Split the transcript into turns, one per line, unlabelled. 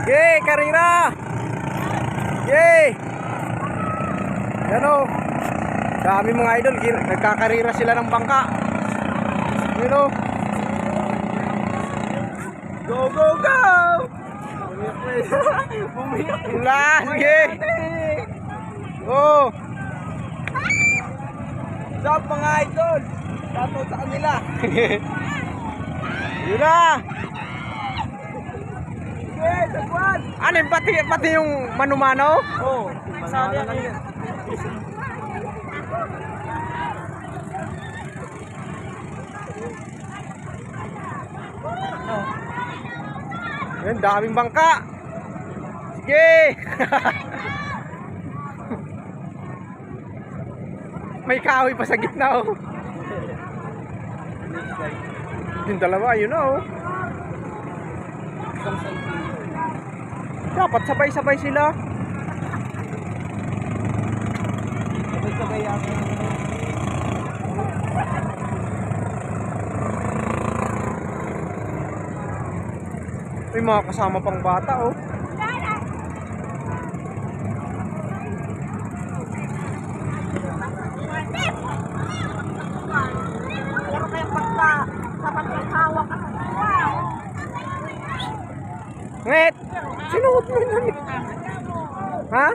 Yay, karira! Yay! Yan o. Dami mga idol, nagkakarira sila ng bangka. Yan o. Go, go, go! Ulan, yay! Oh! Stop mga idol! Tato sa kanila! Yun na! Okay, tagwan! Ano yung pati yung manumano? Oo, masali lang yun. Yan, daming bangka! Sige! May kahoy pa sa gitna oh. Yung dalawa, yun oh. Dapat sabay-sabay sila. Sabay-sabay yata. May mga kasama pang bata oh. Nget! Sinuot mo yun. Ha?